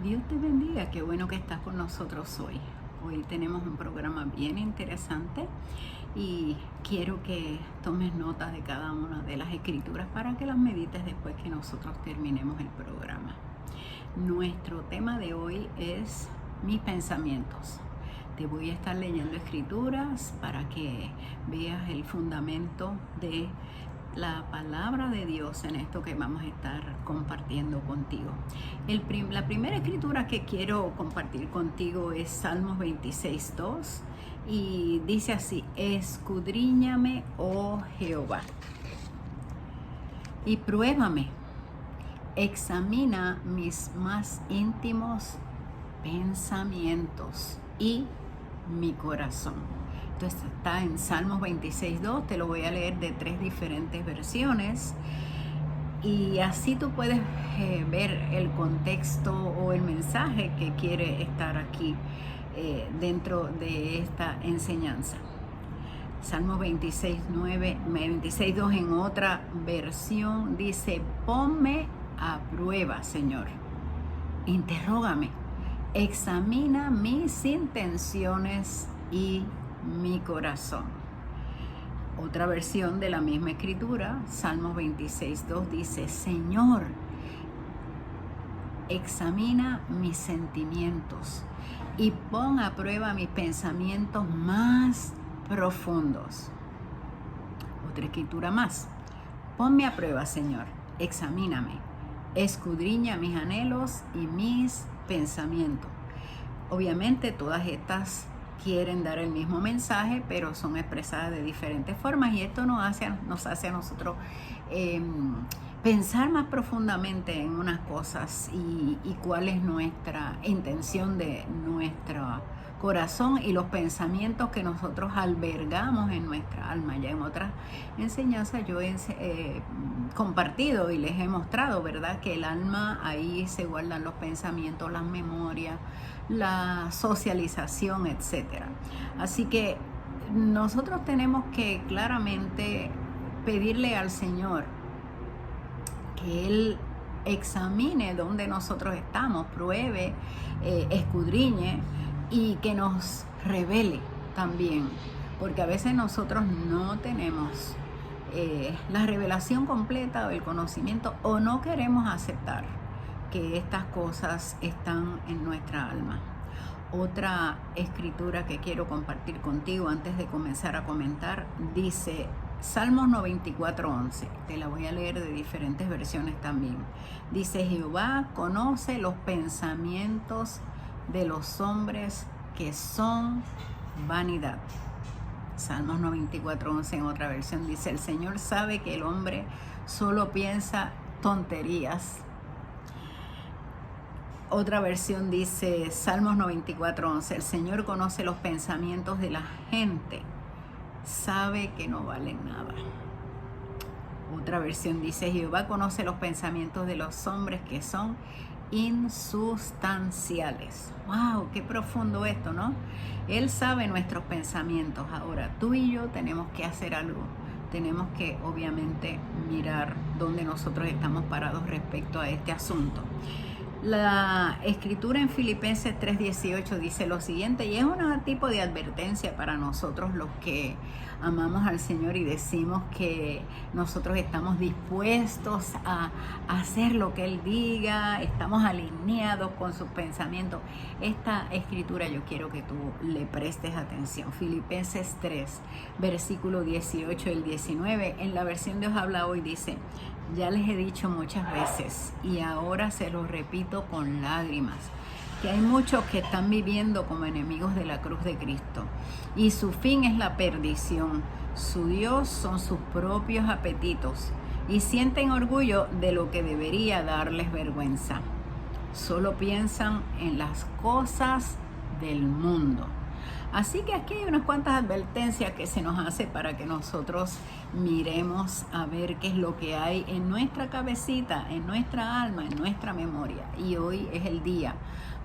Dios te bendiga, qué bueno que estás con nosotros hoy. Hoy tenemos un programa bien interesante y quiero que tomes nota de cada una de las escrituras para que las medites después que nosotros terminemos el programa. Nuestro tema de hoy es mis pensamientos. Te voy a estar leyendo escrituras para que veas el fundamento de la palabra de Dios en esto que vamos a estar compartiendo contigo. La primera escritura que quiero compartir contigo es Salmos 26:2 y dice así: escudriñame, oh Jehová, y pruébame, examina mis más íntimos pensamientos y mi corazón. Entonces está en Salmos 26:2, te lo voy a leer de 3 diferentes versiones y así tú puedes ver el contexto o el mensaje que quiere estar aquí dentro de esta enseñanza. Salmos 26:2 en otra versión dice: ponme a prueba, Señor, interrógame, examina mis intenciones y mi corazón. Otra versión de la misma escritura, Salmos 26:2 dice: Señor, examina mis sentimientos y pon a prueba mis pensamientos más profundos. Otra escritura más: ponme a prueba, Señor, examíname, escudriña mis anhelos y mis pensamientos. Obviamente todas estas quieren dar el mismo mensaje, pero son expresadas de diferentes formas, y esto nos hace a nosotros pensar más profundamente en unas cosas y cuál es nuestra intención de nuestro corazón y los pensamientos que nosotros albergamos en nuestra alma. Ya en otras enseñanzas yo he compartido y les he mostrado, ¿verdad?, que el alma, ahí se guardan los pensamientos, las memorias, la socialización, etcétera. Así que nosotros tenemos que claramente pedirle al Señor que Él examine dónde nosotros estamos, pruebe, escudriñe y que nos revele también, porque a veces nosotros no tenemos la revelación completa o el conocimiento, o no queremos aceptar que estas cosas están en nuestra alma. Otra escritura que quiero compartir contigo antes de comenzar a comentar dice Salmos 94:11. Te la voy a leer de diferentes versiones también. Dice: Jehová conoce los pensamientos de los hombres que son vanidad. Salmos 94:11 en otra versión dice: el Señor sabe que el hombre solo piensa tonterías. Otra versión dice, Salmos 94:11, el Señor conoce los pensamientos de la gente, sabe que no valen nada. Otra versión dice, Jehová conoce los pensamientos de los hombres que son insustanciales. ¡Wow! ¡Qué profundo esto!, ¿no? Él sabe nuestros pensamientos. Ahora, tú y yo tenemos que hacer algo. Tenemos que, obviamente, mirar dónde nosotros estamos parados respecto a este asunto. La escritura en Filipenses 3:18 dice lo siguiente, y es un tipo de advertencia para nosotros los que amamos al Señor y decimos que nosotros estamos dispuestos a hacer lo que Él diga, estamos alineados con sus pensamientos. Esta escritura yo quiero que tú le prestes atención. Filipenses 3, versículo 18 y el 19, en la versión Dios habla hoy dice: ya les he dicho muchas veces y ahora se los repito con lágrimas, que hay muchos que están viviendo como enemigos de la cruz de Cristo y su fin es la perdición. Su Dios son sus propios apetitos y sienten orgullo de lo que debería darles vergüenza. Solo piensan en las cosas del mundo. Así que aquí hay unas cuantas advertencias que se nos hace para que nosotros miremos a ver qué es lo que hay en nuestra cabecita, en nuestra alma, en nuestra memoria. Y hoy es el día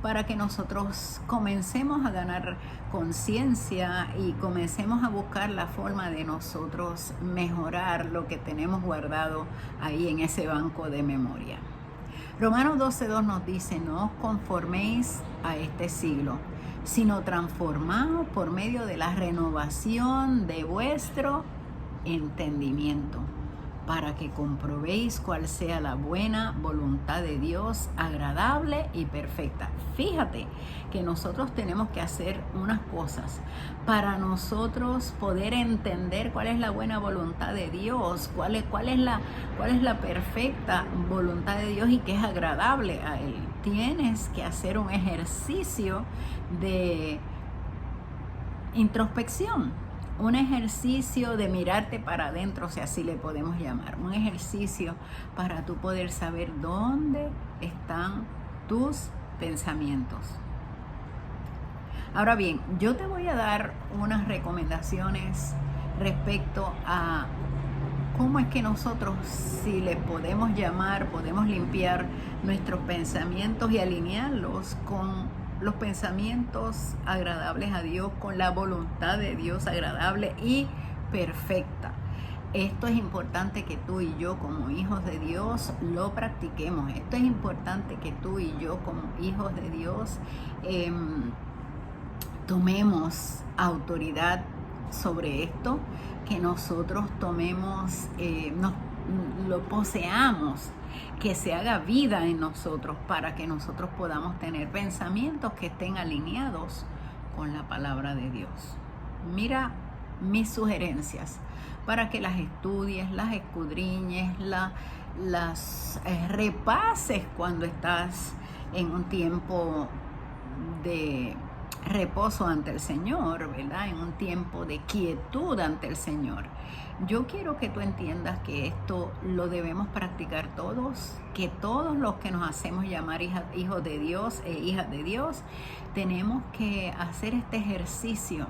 para que nosotros comencemos a ganar conciencia y comencemos a buscar la forma de nosotros mejorar lo que tenemos guardado ahí en ese banco de memoria. Romanos 12:2 nos dice, no os conforméis a este siglo, sino transformaos por medio de la renovación de vuestro entendimiento, para que comprobéis cuál sea la buena voluntad de Dios, agradable y perfecta. Fíjate que nosotros tenemos que hacer unas cosas para nosotros poder entender cuál es la buena voluntad de Dios, cuál es la perfecta voluntad de Dios y que es agradable a Él. Tienes que hacer un ejercicio de introspección. Un ejercicio de mirarte para adentro, si así le podemos llamar. Un ejercicio para tú poder saber dónde están tus pensamientos. Ahora bien, yo te voy a dar unas recomendaciones respecto a cómo es que nosotros, si le podemos llamar, podemos limpiar nuestros pensamientos y alinearlos con los pensamientos agradables a Dios, con la voluntad de Dios agradable y perfecta. Esto es importante que tú y yo como hijos de Dios lo practiquemos. Esto es importante que tú y yo como hijos de Dios tomemos autoridad sobre esto, que nosotros tomemos, lo poseamos, que se haga vida en nosotros para que nosotros podamos tener pensamientos que estén alineados con la palabra de Dios. Mira mis sugerencias para que las estudies, las escudriñes, las repases cuando estás en un tiempo de reposo ante el Señor, ¿verdad? En un tiempo de quietud ante el Señor. Yo quiero que tú entiendas que esto lo debemos practicar todos, que todos los que nos hacemos llamar hijos de Dios e hijas de Dios, tenemos que hacer este ejercicio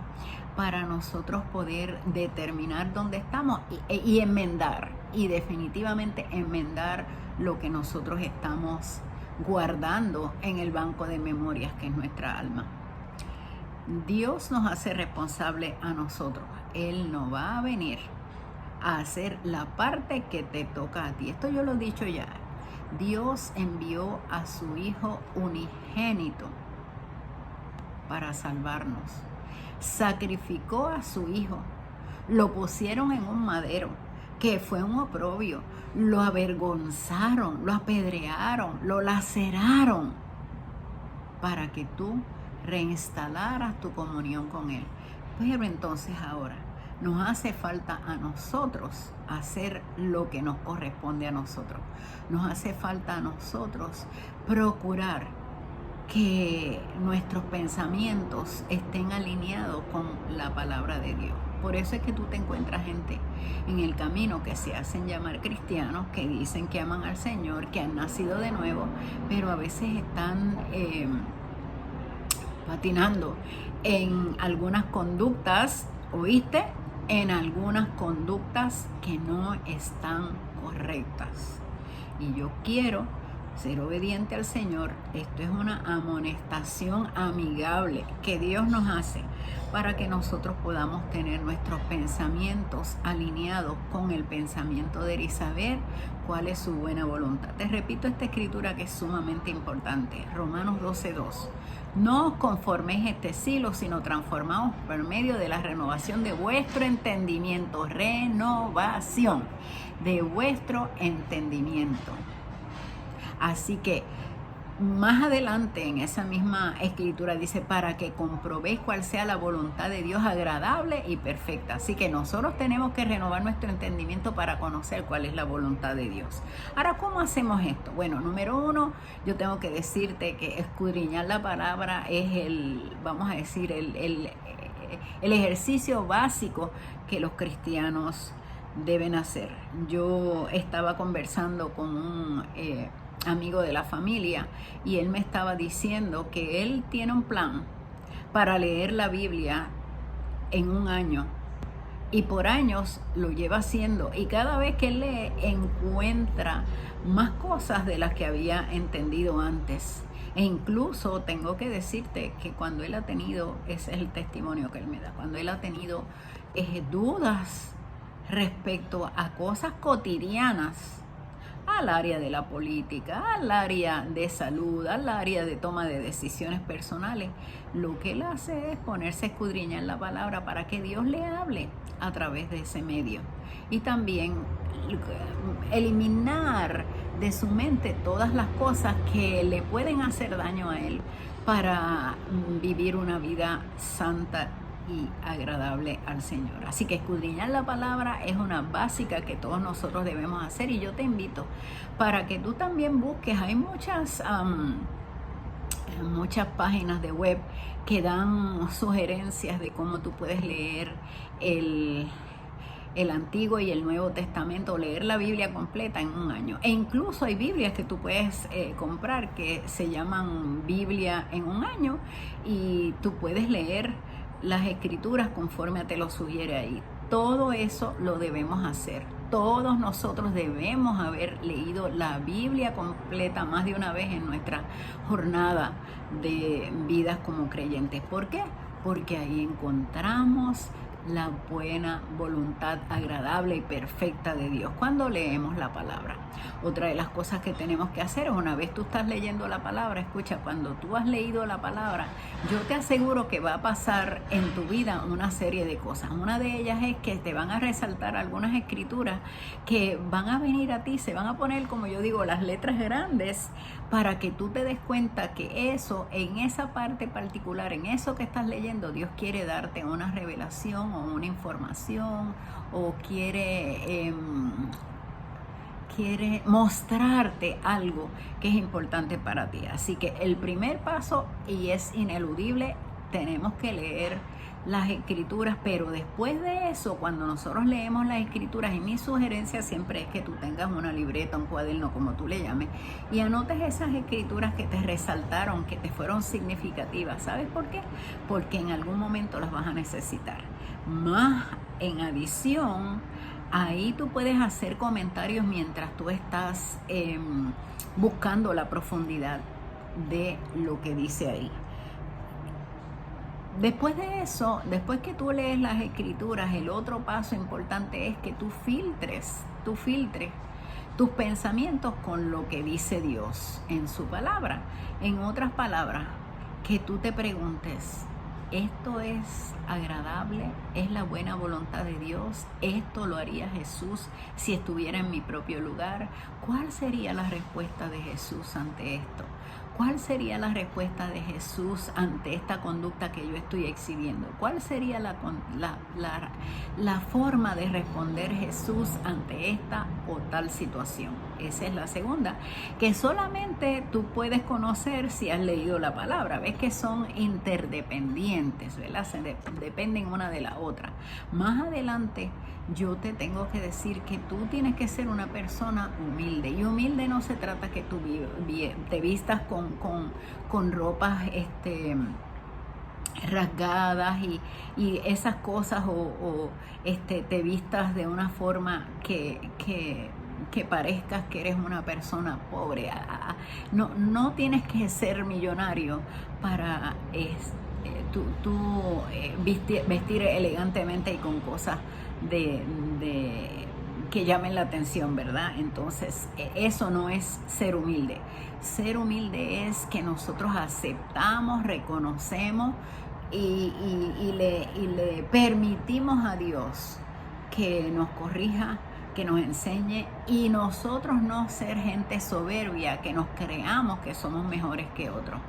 para nosotros poder determinar dónde estamos y enmendar, y definitivamente enmendar lo que nosotros estamos guardando en el banco de memorias que es nuestra alma. Dios nos hace responsable a nosotros. Él no va a venir a hacer la parte que te toca a ti. Esto yo lo he dicho ya. Dios envió a su Hijo unigénito para salvarnos. Sacrificó a su Hijo. Lo pusieron en un madero, que fue un oprobio. Lo avergonzaron, lo apedrearon, lo laceraron para que tú reinstalaras tu comunión con Él. Pero entonces ahora nos hace falta a nosotros hacer lo que nos corresponde a nosotros. Nos hace falta a nosotros procurar que nuestros pensamientos estén alineados con la palabra de Dios. Por eso es que tú te encuentras gente en el camino que se hacen llamar cristianos, que dicen que aman al Señor, que han nacido de nuevo, pero a veces están patinando en algunas conductas, ¿oíste? En algunas conductas que no están correctas. Y yo quiero ser obediente al Señor. Esto es una amonestación amigable que Dios nos hace para que nosotros podamos tener nuestros pensamientos alineados con el pensamiento de Él y saber cuál es su buena voluntad. Te repito esta escritura que es sumamente importante. Romanos 12:2. No os conforméis a este siglo, sino transformaos por medio de la renovación de vuestro entendimiento. Renovación de vuestro entendimiento. Así que más adelante en esa misma escritura dice, para que comprobéis cuál sea la voluntad de Dios agradable y perfecta. Así que nosotros tenemos que renovar nuestro entendimiento para conocer cuál es la voluntad de Dios. Ahora, ¿cómo hacemos esto? Bueno, número uno, yo tengo que decirte que escudriñar la palabra es el ejercicio básico que los cristianos deben hacer. Yo estaba conversando con un amigo de la familia y él me estaba diciendo que él tiene un plan para leer la Biblia en un año y por años lo lleva haciendo, y cada vez que él lee encuentra más cosas de las que había entendido antes. E incluso tengo que decirte que cuando él ha tenido, ese es el testimonio que él me da, cuando él ha tenido dudas respecto a cosas cotidianas, al área de la política, al área de salud, al área de toma de decisiones personales. Lo que él hace es ponerse a escudriñar la palabra para que Dios le hable a través de ese medio. Y también eliminar de su mente todas las cosas que le pueden hacer daño a él para vivir una vida santa y agradable al Señor. Así que escudriñar la palabra es una básica que todos nosotros debemos hacer, y yo te invito para que tú también busques. Hay muchas páginas de web que dan sugerencias de cómo tú puedes leer el Antiguo y el Nuevo Testamento, leer la Biblia completa en un año. E incluso hay Biblias que tú puedes comprar que se llaman Biblia en un año, y tú puedes leer las escrituras conforme te lo sugiere ahí. Todo eso lo debemos hacer. Todos nosotros debemos haber leído la Biblia completa más de una vez en nuestra jornada de vidas como creyentes. ¿Por qué? Porque ahí encontramos la buena voluntad agradable y perfecta de Dios cuando leemos la palabra. Otra de las cosas que tenemos que hacer es, una vez tú estás leyendo la palabra, escucha, cuando tú has leído la palabra, yo te aseguro que va a pasar en tu vida una serie de cosas. Una de ellas es que te van a resaltar algunas escrituras que van a venir a ti, se van a poner, como yo digo, las letras grandes, para que tú te des cuenta que eso, en esa parte particular, en eso que estás leyendo, Dios quiere darte una revelación o una información, o quiere mostrarte algo que es importante para ti. Así que el primer paso, y es ineludible, tenemos que leer las escrituras, pero después de eso, cuando nosotros leemos las escrituras, y mi sugerencia siempre es que tú tengas una libreta, un cuaderno, como tú le llames, y anotes esas escrituras que te resaltaron, que te fueron significativas. ¿Sabes por qué? Porque en algún momento las vas a necesitar. Más en adición, ahí tú puedes hacer comentarios mientras tú estás buscando la profundidad de lo que dice ahí. Después de eso, después que tú lees las escrituras, el otro paso importante es que tú filtres tus pensamientos con lo que dice Dios en su palabra. En otras palabras, que tú te preguntes, ¿esto es agradable? ¿Es la buena voluntad de Dios? ¿Esto lo haría Jesús si estuviera en mi propio lugar? ¿Cuál sería la respuesta de Jesús ante esto? ¿Cuál sería la respuesta de Jesús ante esta conducta que yo estoy exhibiendo? ¿Cuál sería la forma de responder Jesús ante esta o tal situación? Esa es la segunda, que solamente tú puedes conocer si has leído la palabra. Ves que son interdependientes, ¿verdad? Dependen una de la otra. Más adelante yo te tengo que decir que tú tienes que ser una persona humilde. Y humilde no se trata que tú te vistas con ropas rasgadas y esas cosas, o te vistas de una forma que parezcas que eres una persona pobre. No tienes que ser millonario para vestir elegantemente y con cosas que llamen la atención, ¿verdad? Entonces, eso no es ser humilde. Ser humilde es que nosotros aceptamos, reconocemos y le permitimos a Dios que nos corrija, que nos enseñe, y nosotros no ser gente soberbia, que nos creamos que somos mejores que otros.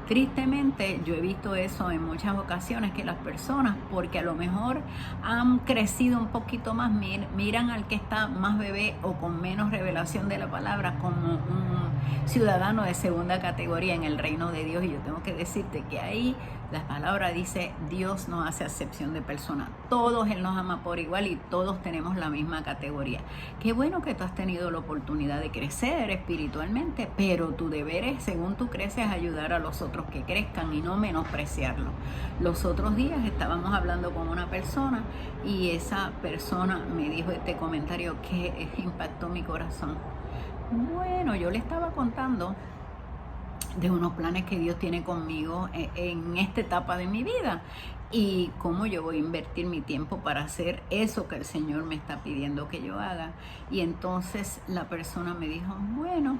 Tristemente, yo he visto eso en muchas ocasiones, que las personas, porque a lo mejor han crecido un poquito más, miran al que está más bebé o con menos revelación de la palabra como un ciudadano de segunda categoría en el reino de Dios. Y yo tengo que decirte que ahí la palabra dice, Dios no hace acepción de personas. Todos Él nos ama por igual y todos tenemos la misma categoría. Qué bueno que tú has tenido la oportunidad de crecer espiritualmente, pero tu deber es, según tú creces, ayudar a los otros que crezcan y no menospreciarlo. Los otros días estábamos hablando con una persona y esa persona me dijo este comentario que impactó mi corazón. Bueno, yo le estaba contando de unos planes que Dios tiene conmigo en esta etapa de mi vida y cómo yo voy a invertir mi tiempo para hacer eso que el Señor me está pidiendo que yo haga. Y entonces la persona me dijo, bueno,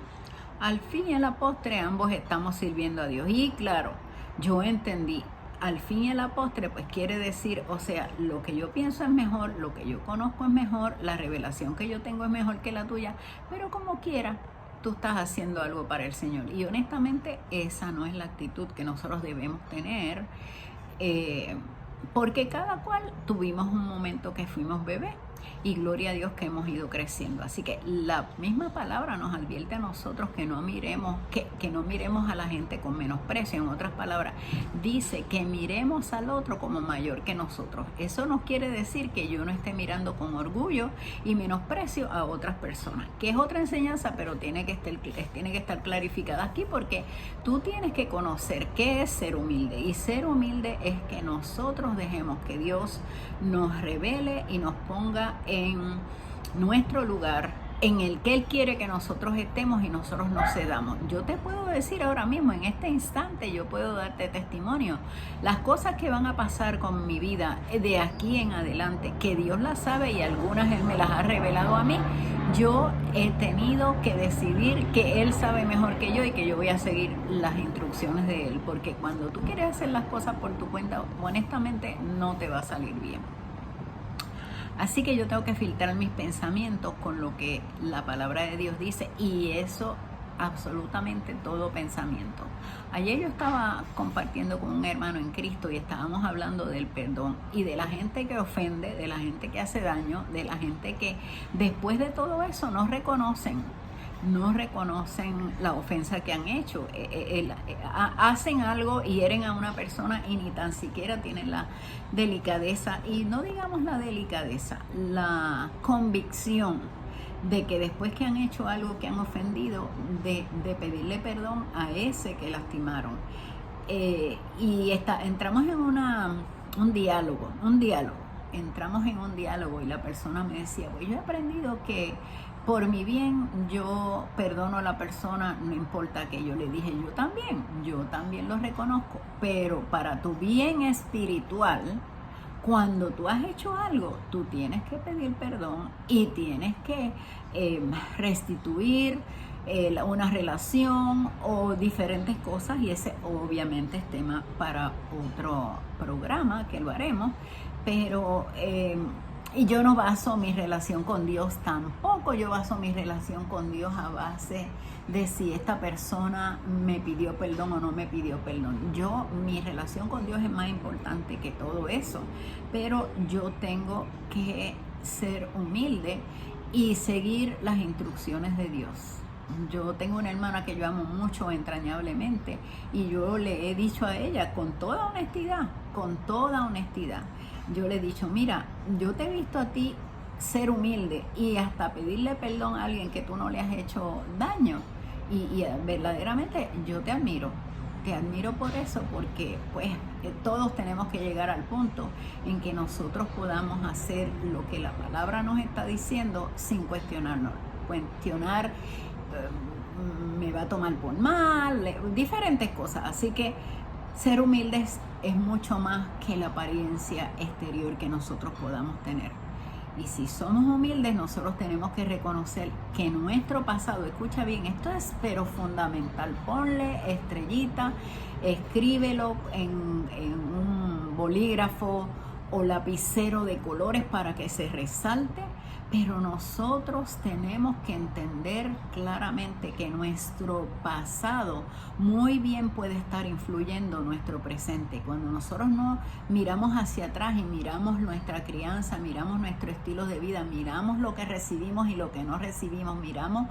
al fin y a la postre ambos estamos sirviendo a Dios. Y claro, yo entendí, al fin y a la postre, pues quiere decir, o sea, lo que yo pienso es mejor, lo que yo conozco es mejor, la revelación que yo tengo es mejor que la tuya, pero como quiera, tú estás haciendo algo para el Señor. Y honestamente, esa no es la actitud que nosotros debemos tener, porque cada cual tuvimos un momento que fuimos bebés y gloria a Dios que hemos ido creciendo. Así que la misma palabra nos advierte a nosotros que no miremos, que no miremos a la gente con menosprecio. En otras palabras, dice que miremos al otro como mayor que nosotros. Eso no quiere decir que yo no esté mirando con orgullo y menosprecio a otras personas, que es otra enseñanza, pero tiene que estar clarificada aquí, porque tú tienes que conocer qué es ser humilde. Y ser humilde es que nosotros dejemos que Dios nos revele y nos ponga en nuestro lugar en el que Él quiere que nosotros estemos y nosotros nos cedamos. Yo te puedo decir ahora mismo, en este instante, yo puedo darte testimonio. Las cosas que van a pasar con mi vida de aquí en adelante, que Dios las sabe y algunas Él me las ha revelado a mí, yo he tenido que decidir que Él sabe mejor que yo y que yo voy a seguir las instrucciones de Él, porque cuando tú quieres hacer las cosas por tu cuenta, honestamente no te va a salir bien. Así que yo tengo que filtrar mis pensamientos con lo que la palabra de Dios dice, y eso absolutamente todo pensamiento. Ayer yo estaba compartiendo con un hermano en Cristo y estábamos hablando del perdón y de la gente que ofende, de la gente que hace daño, de la gente que después de todo eso no reconocen la ofensa que han hecho, hacen algo, hieren a una persona y ni tan siquiera tienen la delicadeza, y no digamos la delicadeza, la convicción de que después que han hecho algo, que han ofendido, de pedirle perdón a ese que lastimaron. Entramos en un diálogo, entramos en un diálogo y la persona me decía, pues yo he aprendido que por mi bien yo perdono a la persona, no importa que yo le dije, yo también lo reconozco, pero para tu bien espiritual, cuando tú has hecho algo, tú tienes que pedir perdón y tienes que restituir una relación o diferentes cosas, y ese obviamente es tema para otro programa que lo haremos, pero y yo no baso mi relación con Dios tampoco, yo baso mi relación con Dios a base de si esta persona me pidió perdón o no me pidió perdón. Mi relación con Dios es más importante que todo eso, pero yo tengo que ser humilde y seguir las instrucciones de Dios. Yo tengo una hermana que yo amo mucho, entrañablemente, y yo le he dicho a ella con toda honestidad, yo le he dicho, mira, yo te he visto a ti ser humilde y hasta pedirle perdón a alguien que tú no le has hecho daño, y verdaderamente yo te admiro por eso, porque pues todos tenemos que llegar al punto en que nosotros podamos hacer lo que la palabra nos está diciendo sin cuestionarnos. Me va a tomar por mal, diferentes cosas. Así que ser humildes es mucho más que la apariencia exterior que nosotros podamos tener. Y si somos humildes, nosotros tenemos que reconocer que nuestro pasado, escucha bien, esto es pero fundamental, ponle estrellita, escríbelo en un bolígrafo o lapicero de colores para que se resalte. Pero nosotros tenemos que entender claramente que nuestro pasado muy bien puede estar influyendo nuestro presente. Cuando nosotros no miramos hacia atrás y miramos nuestra crianza, miramos nuestro estilo de vida, miramos lo que recibimos y lo que no recibimos, miramos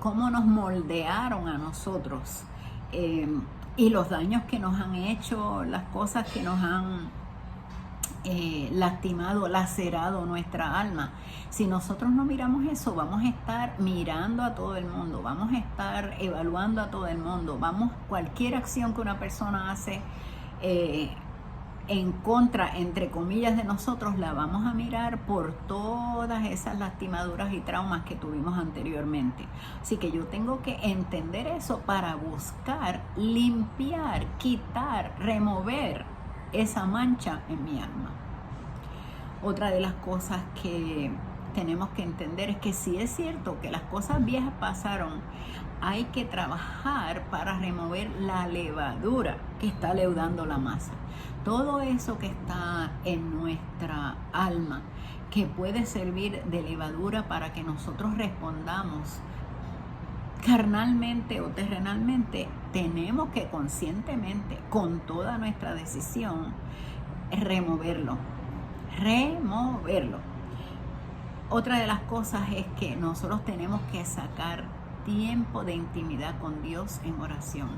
cómo nos moldearon a nosotros y los daños que nos han hecho, las cosas que nos han lastimado, lacerado nuestra alma. Si nosotros no miramos eso, vamos a estar mirando a todo el mundo, vamos a estar evaluando a todo el mundo, cualquier acción que una persona hace, en contra, entre comillas, de nosotros, la vamos a mirar por todas esas lastimaduras y traumas que tuvimos anteriormente. Así que yo tengo que entender eso para buscar, limpiar, quitar, remover esa mancha en mi alma. Otra de las cosas que tenemos que entender es que si es cierto que las cosas viejas pasaron, hay que trabajar para remover la levadura que está leudando la masa. Todo eso que está en nuestra alma, que puede servir de levadura para que nosotros respondamos carnalmente o terrenalmente, tenemos que conscientemente, con toda nuestra decisión, removerlo. Otra de las cosas es que nosotros tenemos que sacar tiempo de intimidad con Dios en oración,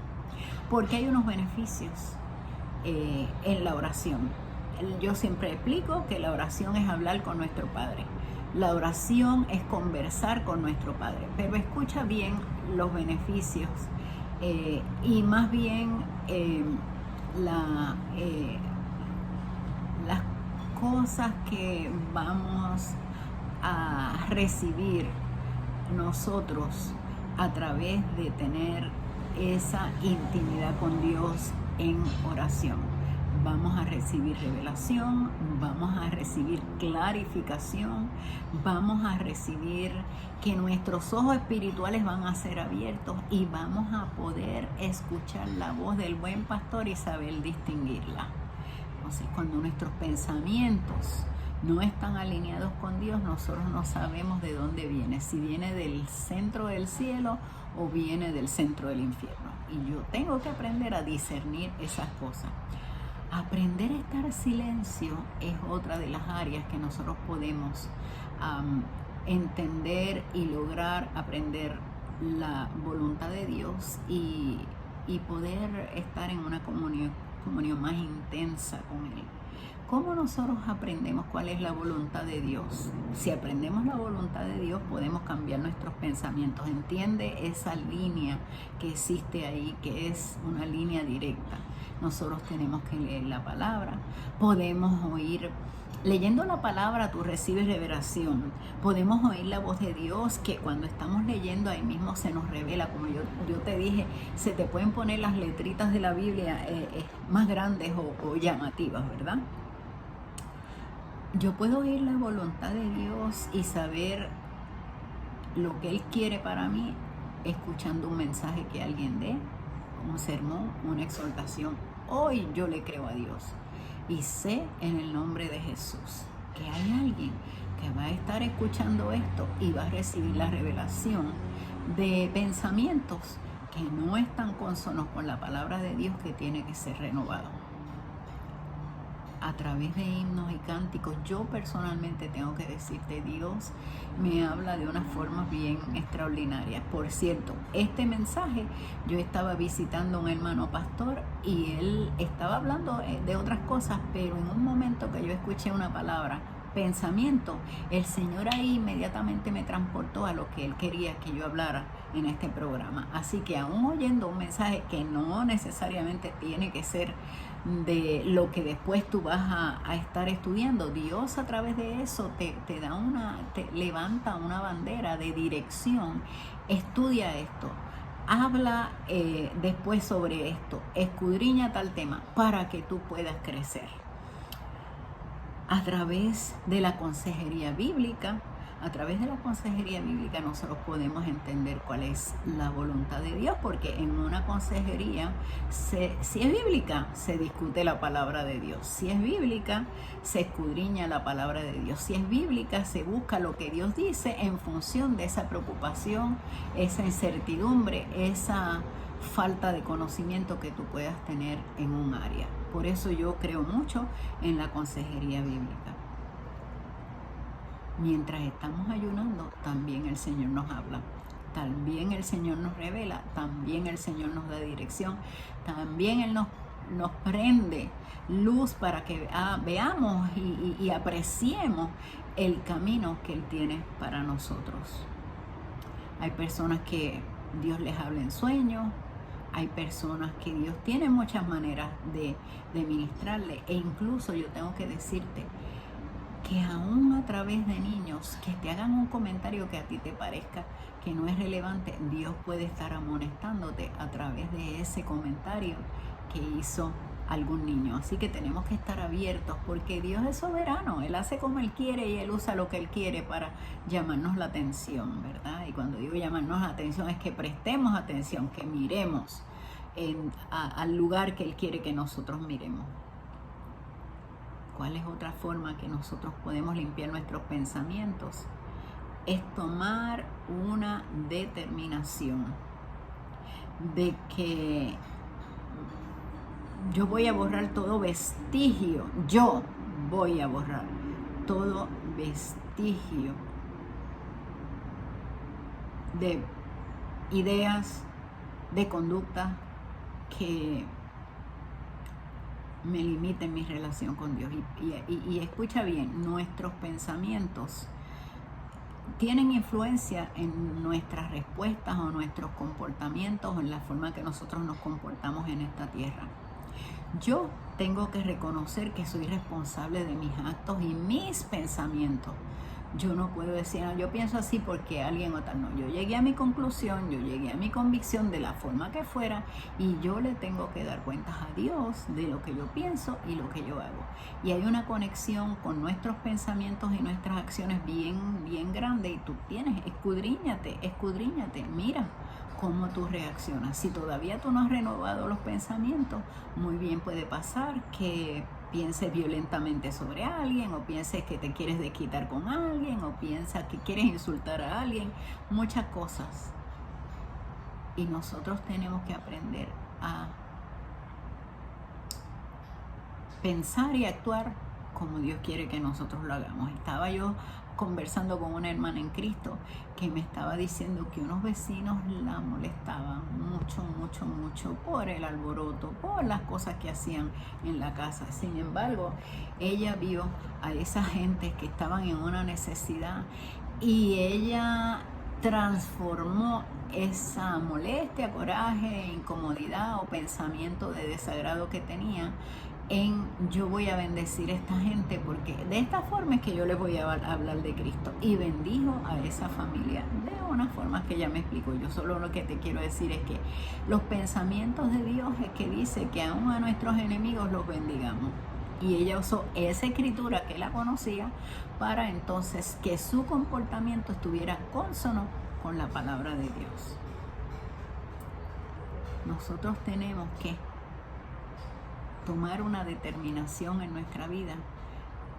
porque hay unos beneficios en la oración. Yo siempre explico que la oración es hablar con nuestro Padre. La oración es conversar con nuestro Padre, pero escucha bien los beneficios y más bien las cosas que vamos a recibir nosotros a través de tener esa intimidad con Dios en oración. Vamos a recibir revelación, vamos a recibir clarificación, vamos a recibir que nuestros ojos espirituales van a ser abiertos y vamos a poder escuchar la voz del buen pastor y saber distinguirla. Entonces, cuando nuestros pensamientos no están alineados con Dios, nosotros no sabemos de dónde viene, si viene del centro del cielo o viene del centro del infierno. Y yo tengo que aprender a discernir esas cosas. Aprender a estar en silencio es otra de las áreas que nosotros podemos entender y lograr aprender la voluntad de Dios y poder estar en una comunión más intensa con Él. ¿Cómo nosotros aprendemos cuál es la voluntad de Dios? Si aprendemos la voluntad de Dios, podemos cambiar nuestros pensamientos. Entiende esa línea que existe ahí, que es una línea directa. Nosotros tenemos que leer la palabra, podemos oír. Leyendo la palabra tú recibes revelación. Podemos oír la voz de Dios, que cuando estamos leyendo ahí mismo se nos revela. Como yo te dije, se te pueden poner las letritas de la Biblia más grandes o llamativas, ¿verdad? Yo puedo oír la voluntad de Dios y saber lo que Él quiere para mí escuchando un mensaje que alguien dé, un sermón, una exhortación. Hoy yo le creo a Dios y sé en el nombre de Jesús que hay alguien que va a estar escuchando esto y va a recibir la revelación de pensamientos que no están consonos con la palabra de Dios, que tiene que ser renovado. A través de himnos y cánticos, yo personalmente tengo que decirte, Dios me habla de una forma bien extraordinaria. Por cierto, este mensaje, yo estaba visitando a un hermano pastor y él estaba hablando de otras cosas, pero en un momento que yo escuché una palabra, pensamiento, el Señor ahí inmediatamente me transportó a lo que Él quería que yo hablara en este programa. Así que aún oyendo un mensaje que no necesariamente tiene que ser de lo que después tú vas a estar estudiando, Dios a través de eso te levanta una bandera de dirección. Estudia esto, habla después sobre esto, escudriña tal tema para que tú puedas crecer. A través de la consejería bíblica, nosotros podemos entender cuál es la voluntad de Dios, porque en una consejería, si es bíblica, se discute la palabra de Dios. Si es bíblica, se escudriña la palabra de Dios. Si es bíblica, se busca lo que Dios dice en función de esa preocupación, esa incertidumbre, esa falta de conocimiento que tú puedas tener en un área. Por eso yo creo mucho en la consejería bíblica. Mientras estamos ayunando, también el Señor nos habla, también el Señor nos revela, también el Señor nos da dirección, también Él nos prende luz para que veamos y apreciemos el camino que Él tiene para nosotros. Hay personas que Dios les habla en sueños, Hay personas que Dios tiene muchas maneras de ministrarle, e incluso yo tengo que decirte que aún a través de niños que te hagan un comentario que a ti te parezca que no es relevante, Dios puede estar amonestándote a través de ese comentario que hizo algún niño. Así que tenemos que estar abiertos, porque Dios es soberano, Él hace como Él quiere y Él usa lo que Él quiere para llamarnos la atención, ¿verdad? Y cuando digo llamarnos la atención es que prestemos atención, que miremos al lugar que Él quiere que nosotros miremos. ¿Cuál es otra forma que nosotros podemos limpiar nuestros pensamientos? Es tomar una determinación de que yo voy a borrar todo vestigio, yo voy a borrar todo vestigio de ideas, de conducta que me limiten mi relación con Dios. Y escucha bien, nuestros pensamientos tienen influencia en nuestras respuestas o nuestros comportamientos o en la forma que nosotros nos comportamos en esta tierra. Yo tengo que reconocer que soy responsable de mis actos y mis pensamientos. Yo no puedo decir, no, yo pienso así porque alguien o tal. No, yo llegué a mi conclusión, yo llegué a mi convicción de la forma que fuera, y yo le tengo que dar cuentas a Dios de lo que yo pienso y lo que yo hago. Y hay una conexión con nuestros pensamientos y nuestras acciones bien grande, y tú tienes, escudriñate, mira cómo tú reaccionas. Si todavía tú no has renovado los pensamientos, muy bien puede pasar que pienses violentamente sobre alguien, o pienses que te quieres desquitar con alguien, o piensas que quieres insultar a alguien, muchas cosas. Y nosotros tenemos que aprender a pensar y actuar como Dios quiere que nosotros lo hagamos. Estaba yo conversando con una hermana en Cristo que me estaba diciendo que unos vecinos la molestaban mucho por el alboroto, por las cosas que hacían en la casa. Sin embargo, ella vio a esa gente que estaban en una necesidad, y ella transformó esa molestia, coraje, incomodidad o pensamiento de desagrado que tenía en yo voy a bendecir a esta gente, porque de esta forma es que yo les voy a hablar de Cristo. Y bendijo a esa familia de una forma que ella me explicó. Yo solo lo que te quiero decir es que los pensamientos de Dios es que dice que aún a nuestros enemigos los bendigamos. Y ella usó esa escritura que la conocía para entonces que su comportamiento estuviera consono con la palabra de Dios. Nosotros tenemos que tomar una determinación en nuestra vida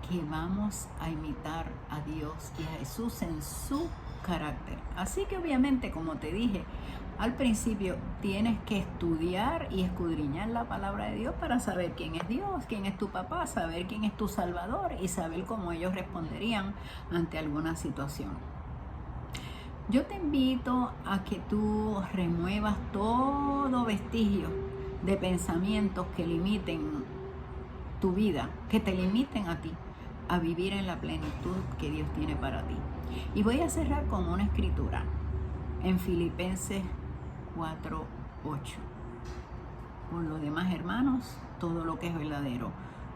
que vamos a imitar a Dios y a Jesús en su carácter. Así que obviamente, como te dije al principio, tienes que estudiar y escudriñar la palabra de Dios para saber quién es Dios, quién es tu papá, saber quién es tu Salvador y saber cómo ellos responderían ante alguna situación. Yo te invito a que tú remuevas todo vestigio de pensamientos que limiten tu vida, que te limiten a ti, a vivir en la plenitud que Dios tiene para ti. Y voy a cerrar con una escritura en Filipenses 4:8. Por lo demás, hermanos, todo lo que es verdadero,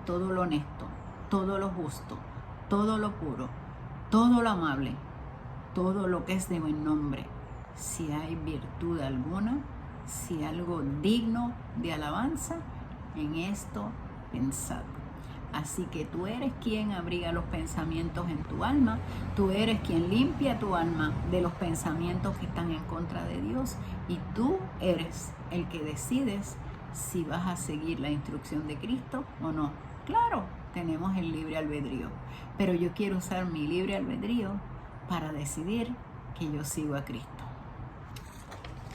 todo lo honesto, todo lo justo, todo lo puro, todo lo amable, todo lo que es de buen nombre, si hay virtud alguna, si algo digno de alabanza, en esto pensad. Así que tú eres quien abriga los pensamientos en tu alma, tú eres quien limpia tu alma de los pensamientos que están en contra de Dios, y tú eres el que decides si vas a seguir la instrucción de Cristo o no. Claro, tenemos el libre albedrío, pero yo quiero usar mi libre albedrío para decidir que yo sigo a Cristo.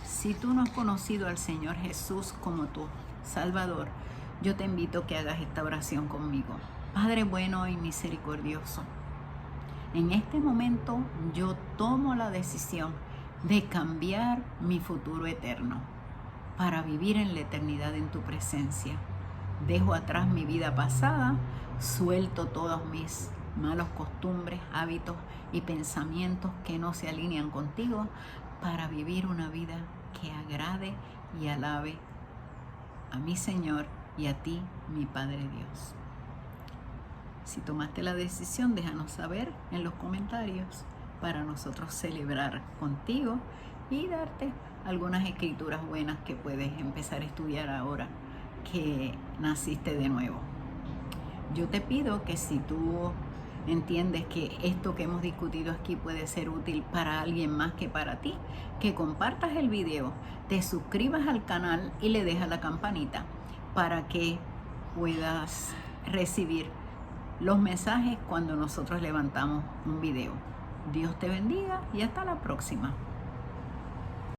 Si tú no has conocido al Señor Jesús como tu Salvador, yo te invito a que hagas esta oración conmigo. Padre bueno y misericordioso, en este momento yo tomo la decisión de cambiar mi futuro eterno para vivir en la eternidad en tu presencia. Dejo atrás mi vida pasada, suelto todos mis malos costumbres, hábitos y pensamientos que no se alinean contigo, para vivir una vida que agrade y alabe a mi Señor y a ti, mi Padre Dios. Si tomaste la decisión, déjanos saber en los comentarios para nosotros celebrar contigo y darte algunas escrituras buenas que puedes empezar a estudiar ahora que naciste de nuevo. Yo te pido que si tú entiendes que esto que hemos discutido aquí puede ser útil para alguien más que para ti, que compartas el video, te suscribas al canal y le dejas la campanita para que puedas recibir los mensajes cuando nosotros levantamos un video. Dios te bendiga y hasta la próxima.